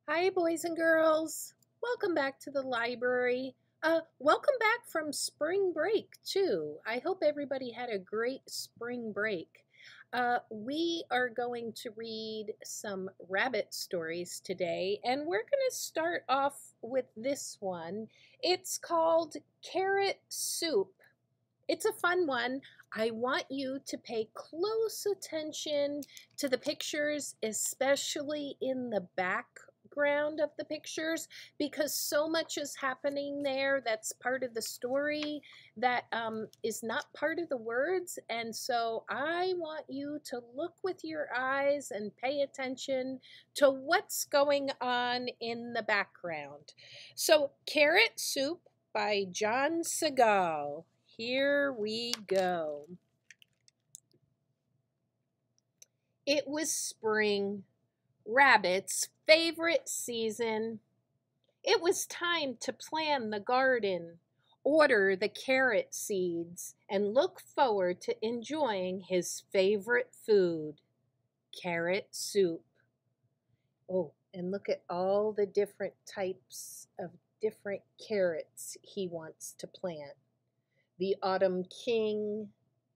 Hi, boys and girls. Welcome back to the library. Welcome back from spring break, too. I hope everybody had a great spring break. We are going to read some rabbit stories today, and we're going to start off with this one. It's called Carrot Soup. It's a fun one. I want you to pay close attention to the pictures, especially in the background of the pictures, because so much is happening there that's part of the story that is not part of the words. And so I want you to look with your eyes and pay attention to what's going on in the background. So, Carrot Soup by John Segal. Here we go. It was spring, Rabbit's favorite season. It was time to plan the garden, order the carrot seeds, and look forward to enjoying his favorite food, carrot soup. Oh, and look at all the different types of different carrots he wants to plant. The Autumn King,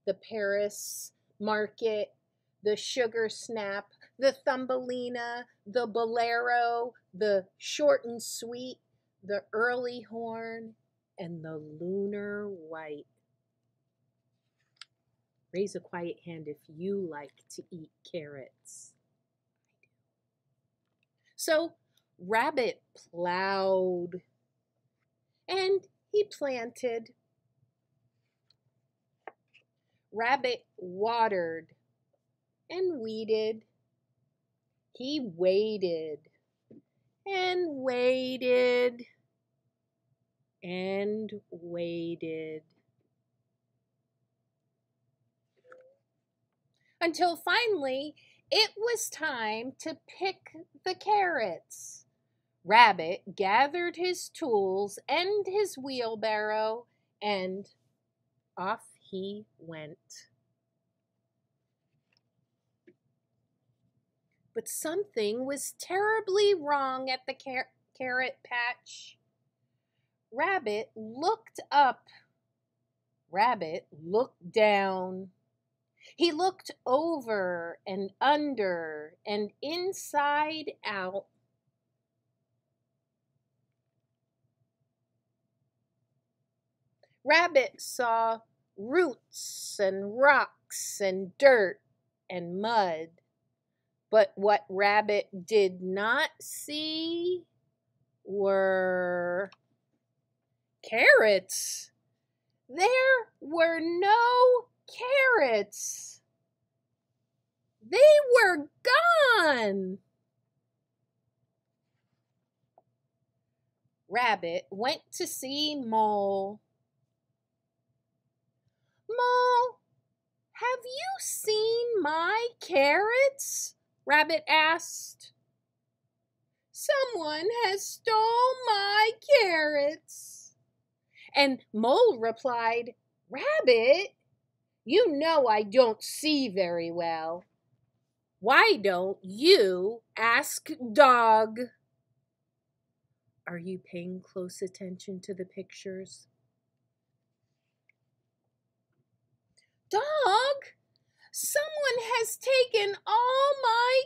the Paris Market, the Sugar Snap, the Thumbelina, the Bolero, the Short and Sweet, the Early Horn, and the Lunar White. Raise a quiet hand if you like to eat carrots. So Rabbit plowed and he planted. Rabbit watered and weeded. He waited and waited and waited. Until finally it was time to pick the carrots. Rabbit gathered his tools and his wheelbarrow and off he went. But something was terribly wrong at the carrot patch. Rabbit looked up. Rabbit looked down. He looked over and under and inside out. Rabbit saw roots and rocks and dirt and mud. But what Rabbit did not see were carrots. There were no carrots. They were gone. Rabbit went to see Mole. Mole, have you seen my carrots? Rabbit asked. Someone has stole my carrots. And Mole replied, Rabbit, you know I don't see very well. Why don't you ask Dog? Are you paying close attention to the pictures? Dog, someone has taken all my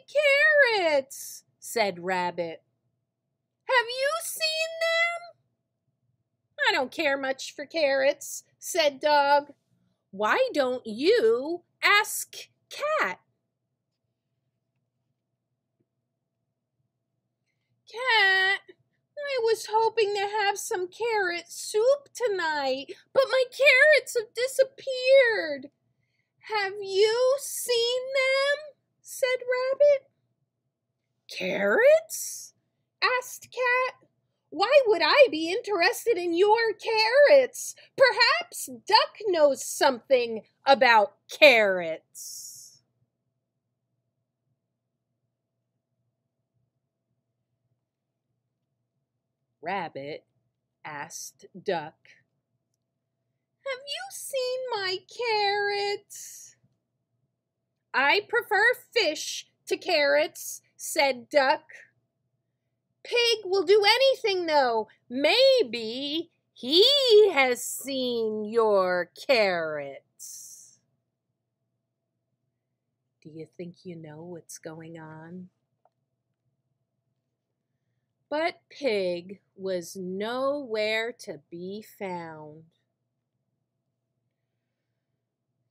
carrots, said Rabbit. Have you seen them? I don't care much for carrots, said Dog. Why don't you ask Cat? Cat, I was hoping to have some carrot soup tonight, but my carrots have disappeared. Have you seen them? Said Rabbit. Carrots? Asked Cat. Why would I be interested in your carrots? Perhaps Duck knows something about carrots. Rabbit asked Duck. Have you seen my carrots? I prefer fish to carrots, said Duck. Pig will do anything, though. Maybe he has seen your carrots. Do you think you know what's going on? But Pig was nowhere to be found.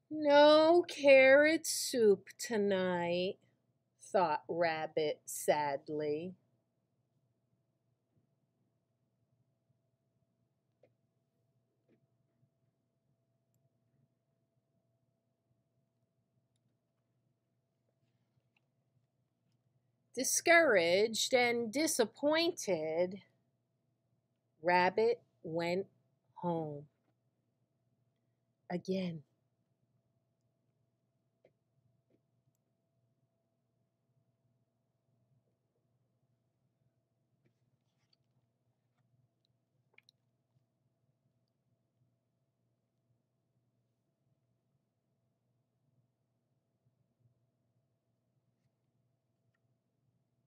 No carrot soup tonight, thought Rabbit sadly. Discouraged and disappointed, Rabbit went home again.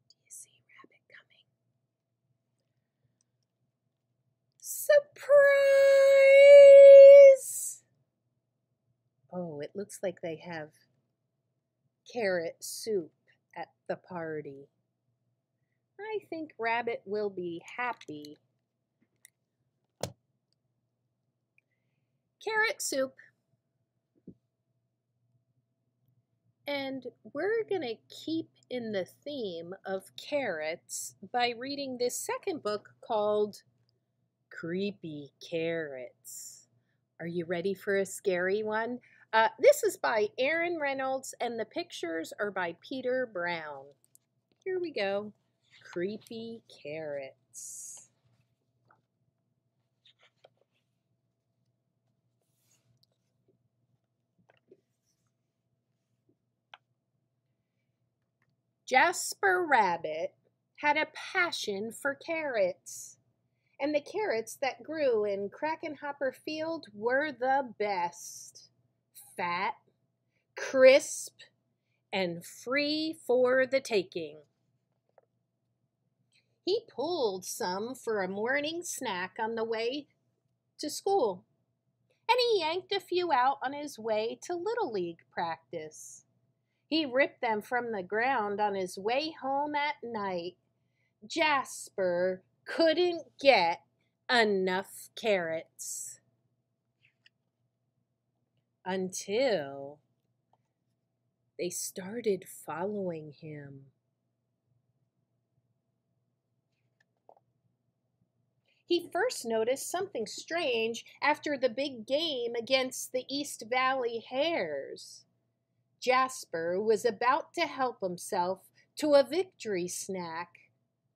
Do you see Rabbit coming? Surprise! Oh, it looks like they have carrot soup at the party. I think Rabbit will be happy. Carrot soup. And we're going to keep in the theme of carrots by reading this second book called Creepy Carrots. Are you ready for a scary one? This is by Aaron Reynolds, and the pictures are by Peter Brown. Here we go. Creepy Carrots. Jasper Rabbit had a passion for carrots, and the carrots that grew in Krakenhopper Field were the best. Fat, crisp, and free for the taking. He pulled some for a morning snack on the way to school, and he yanked a few out on his way to Little League practice. He ripped them from the ground on his way home at night. Jasper couldn't get enough carrots. Until they started following him. He first noticed something strange after the big game against the East Valley Hares. Jasper was about to help himself to a victory snack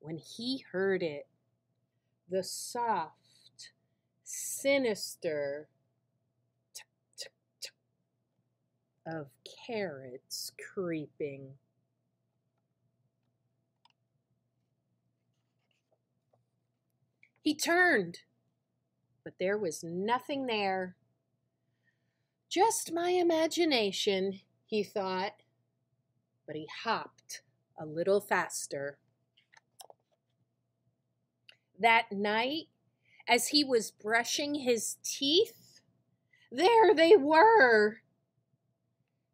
when he heard it. The soft, sinister tick of carrots creeping. He turned, but there was nothing there. Just my imagination, he thought, but he hopped a little faster. That night, as he was brushing his teeth, there they were.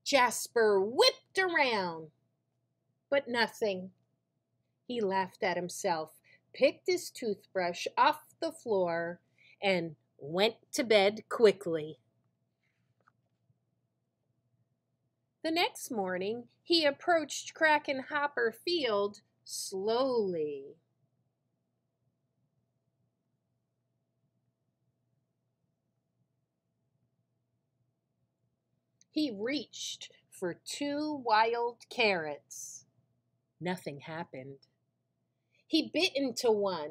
Jasper whipped around, but nothing. He laughed at himself, picked his toothbrush off the floor, and went to bed quickly. The next morning, he approached Krakenhopper Field slowly. He reached for 2 wild carrots. Nothing happened. He bit into one,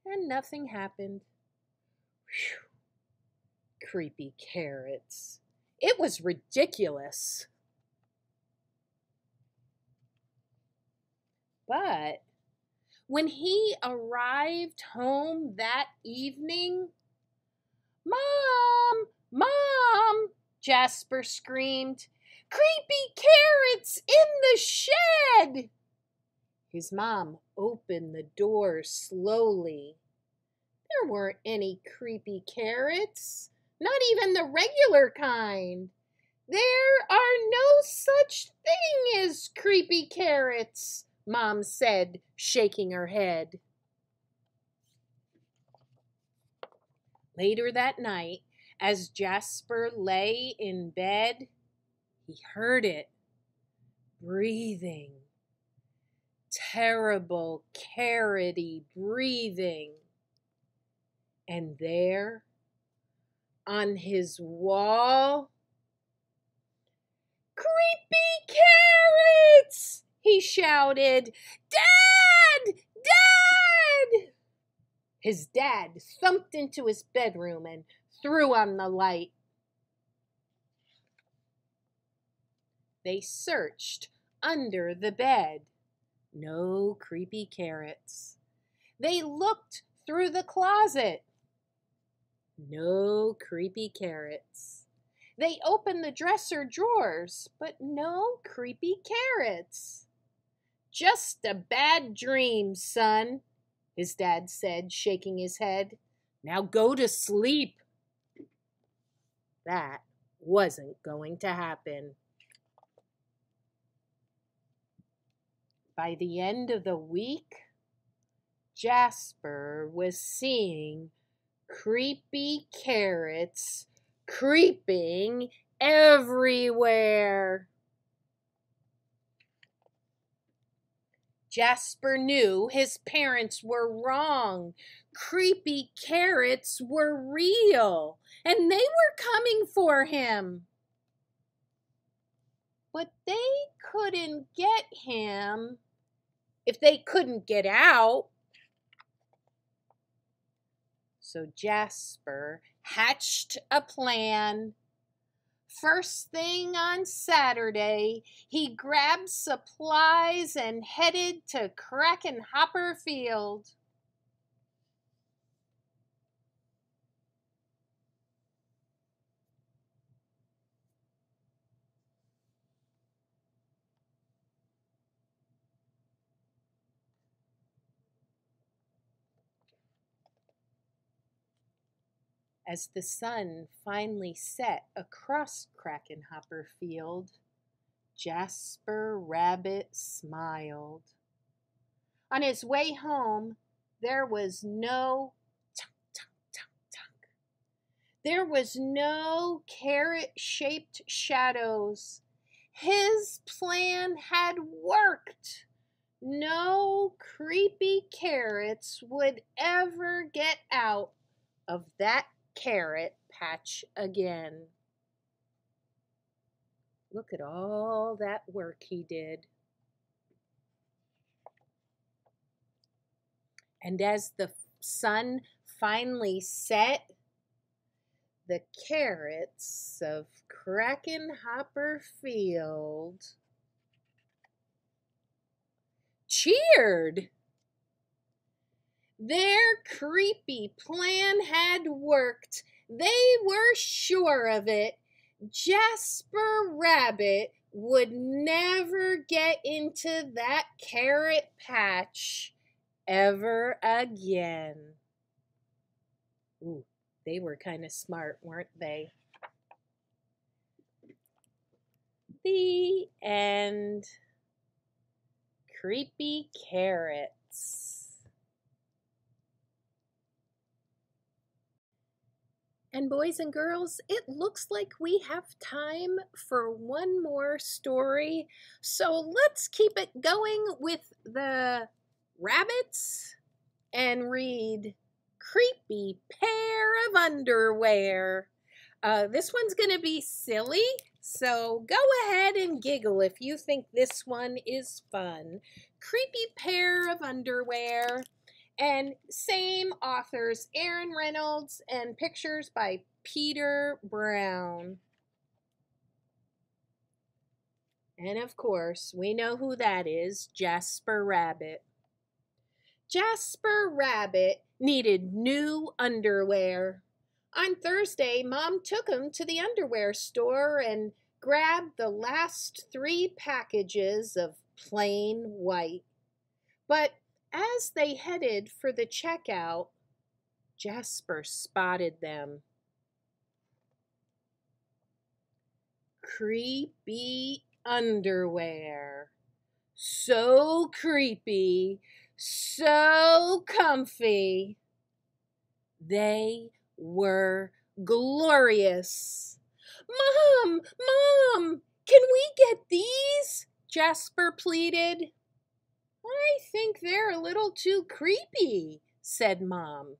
and nothing happened. Whew. Creepy carrots. It was ridiculous. But when he arrived home that evening, "Mom! Mom!" Jasper screamed. "Creepy carrots in the shed!" His mom opened the door slowly. There weren't any creepy carrots, not even the regular kind. There are no such thing as creepy carrots, Mom said, shaking her head. Later that night, as Jasper lay in bed, he heard it breathing. Terrible, carroty breathing. And there, on his wall, "Creepy carrots!" he shouted. "Dad! Dad!" His dad thumped into his bedroom and threw on the light. They searched under the bed. No creepy carrots. They looked through the closet. No creepy carrots. They opened the dresser drawers, but no creepy carrots. "Just a bad dream, son," his dad said, shaking his head. "Now go to sleep." That wasn't going to happen. By the end of the week, Jasper was seeing creepy carrots creeping everywhere. Jasper knew his parents were wrong. Creepy carrots were real, and they were coming for him. But they couldn't get him if they couldn't get out. So Jasper hatched a plan. First thing on Saturday, he grabbed supplies and headed to Kraken Hopper Field. As the sun finally set across Kraken Hopper Field, Jasper Rabbit smiled. On his way home, there was no tunk, tunk, tunk, tunk. There was no carrot-shaped shadows. His plan had worked. No creepy carrots would ever get out of that carrot patch again. Look at all that work he did. And as the sun finally set, the carrots of Kraken Hopper Field cheered. Their creepy plan had worked. They were sure of it. Jasper Rabbit would never get into that carrot patch ever again. Ooh, they were kind of smart, weren't they? The end. Creepy carrots. And boys and girls, it looks like we have time for one more story. So let's keep it going with the rabbits and read Creepy Pair of Underwear. This one's going to be silly, so go ahead and giggle if you think this one is fun. Creepy Pair of Underwear. And same authors, Aaron Reynolds, and pictures by Peter Brown. And of course, we know who that is, Jasper Rabbit. Jasper Rabbit needed new underwear. On Thursday, Mom took him to the underwear store and grabbed the last 3 packages of plain white. But as they headed for the checkout, Jasper spotted them. Creepy underwear. So creepy, so comfy. They were glorious. Mom, Mom, can we get these? Jasper pleaded. I think they're a little too creepy, said Mom.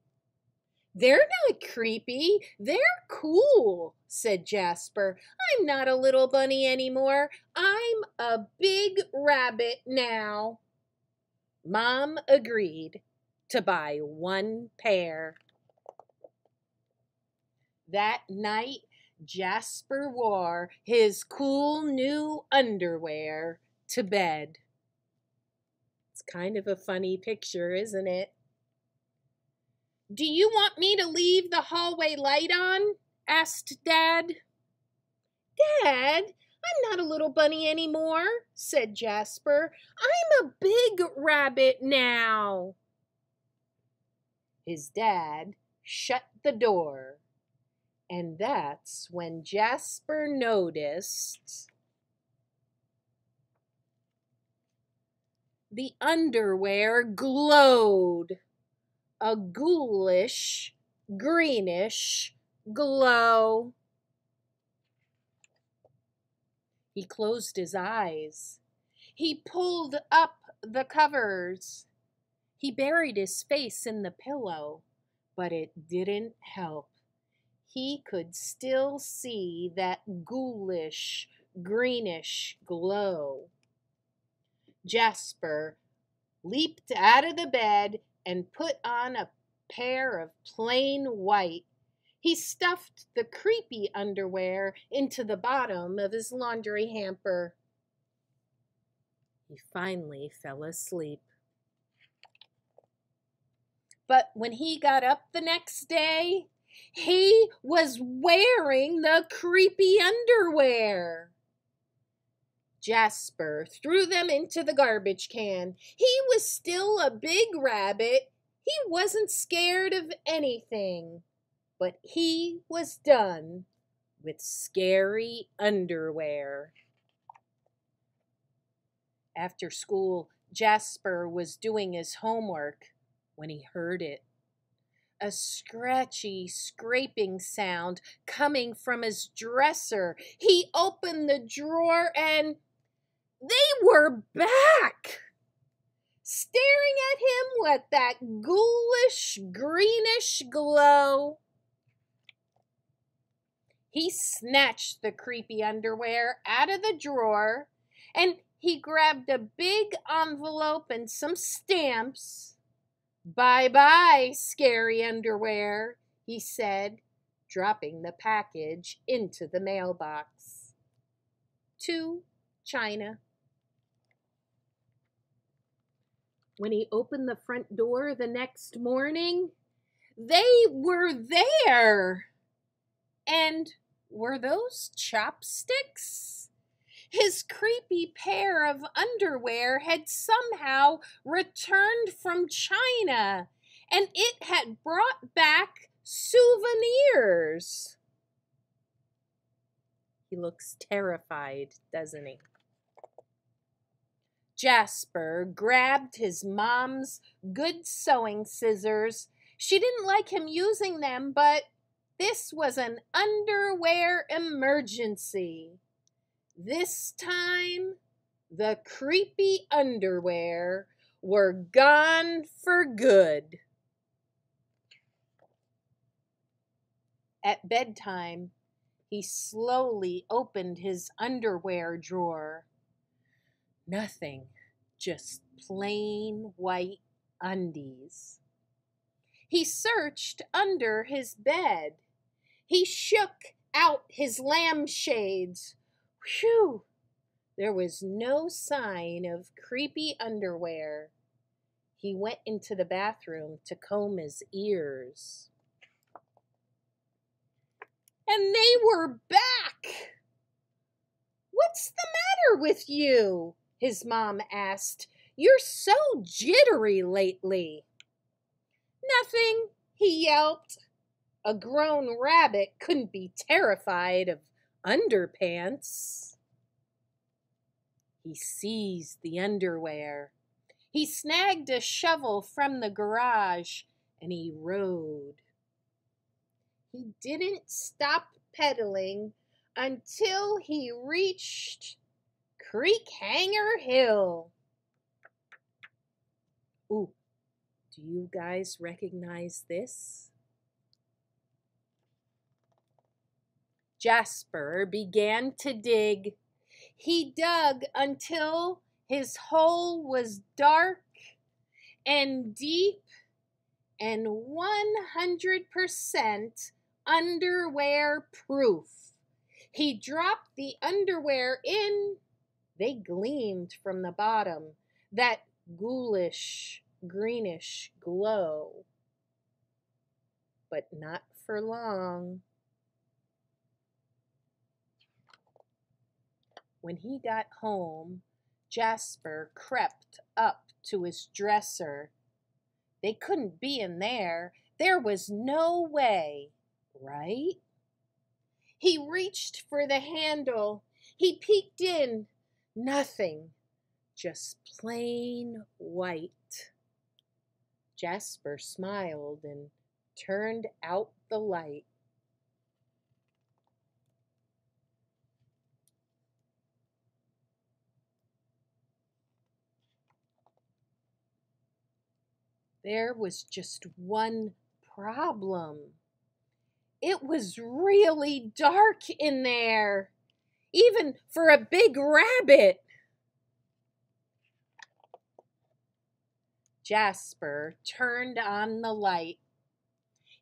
They're not creepy, they're cool, said Jasper. I'm not a little bunny anymore. I'm a big rabbit now. Mom agreed to buy one pair. That night, Jasper wore his cool new underwear to bed. It's kind of a funny picture, isn't it? Do you want me to leave the hallway light on? Asked Dad. Dad, I'm not a little bunny anymore, said Jasper. I'm a big rabbit now. His dad shut the door, and that's when Jasper noticed the underwear glowed. A ghoulish, greenish glow. He closed his eyes. He pulled up the covers. He buried his face in the pillow, but it didn't help. He could still see that ghoulish, greenish glow. Jasper leaped out of the bed and put on a pair of plain white. He stuffed the creepy underwear into the bottom of his laundry hamper. He finally fell asleep. But when he got up the next day, he was wearing the creepy underwear. Jasper threw them into the garbage can. He was still a big rabbit. He wasn't scared of anything, but he was done with scary underwear. After school, Jasper was doing his homework when he heard it. A scratchy, scraping sound coming from his dresser. He opened the drawer and they were back, staring at him with that ghoulish, greenish glow. He snatched the creepy underwear out of the drawer, and he grabbed a big envelope and some stamps. Bye-bye, scary underwear, he said, dropping the package into the mailbox. To China. When he opened the front door the next morning, they were there. And were those chopsticks? His creepy pair of underwear had somehow returned from China, and it had brought back souvenirs. He looks terrified, doesn't he? Jasper grabbed his mom's good sewing scissors. She didn't like him using them, but this was an underwear emergency. This time, the creepy underwear were gone for good. At bedtime, he slowly opened his underwear drawer. Nothing, just plain white undies. He searched under his bed. He shook out his lampshades. Whew! There was no sign of creepy underwear. He went into the bathroom to comb his ears. And they were back! What's the matter with you? His mom asked. You're so jittery lately." "Nothing," he yelped. A grown rabbit couldn't be terrified of underpants. He seized the underwear. He snagged a shovel from the garage and he rode. He didn't stop pedaling until he reached Creek Hanger Hill. Ooh, do you guys recognize this? Jasper began to dig. He dug until his hole was dark and deep and 100% underwear proof. He dropped the underwear in. They gleamed from the bottom, that ghoulish, greenish glow. But not for long. When he got home, Jasper crept up to his dresser. They couldn't be in there. There was no way, right? He reached for the handle. He peeked in. Nothing, just plain white. Jasper smiled and turned out the light. There was just one problem. It was really dark in there, even for a big rabbit. Jasper turned on the light.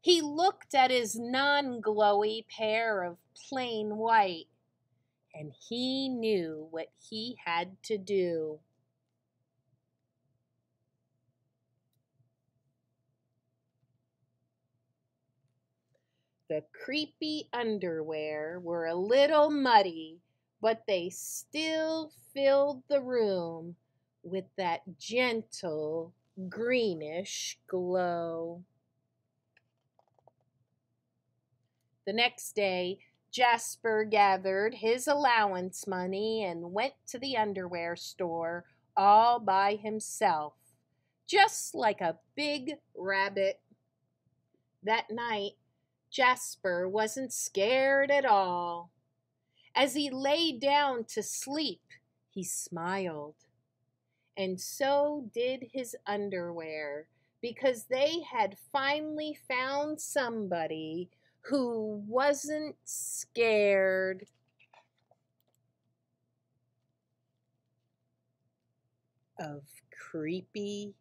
He looked at his non-glowy pair of plain white, and he knew what he had to do. The creepy underwear were a little muddy, but they still filled the room with that gentle greenish glow. The next day, Jasper gathered his allowance money and went to the underwear store all by himself, just like a big rabbit. That night, Jasper wasn't scared at all. As he lay down to sleep, he smiled. And so did his underwear, because they had finally found somebody who wasn't scared. Of creepy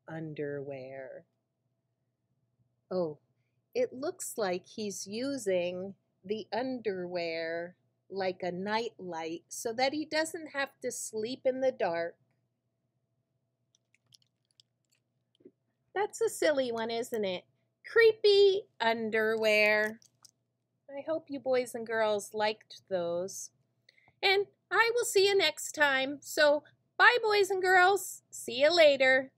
underwear. Oh, it looks like he's using the underwear like a nightlight so that he doesn't have to sleep in the dark. That's a silly one, isn't it? Creepy underwear. I hope you boys and girls liked those. And I will see you next time. So, bye, boys and girls. See you later.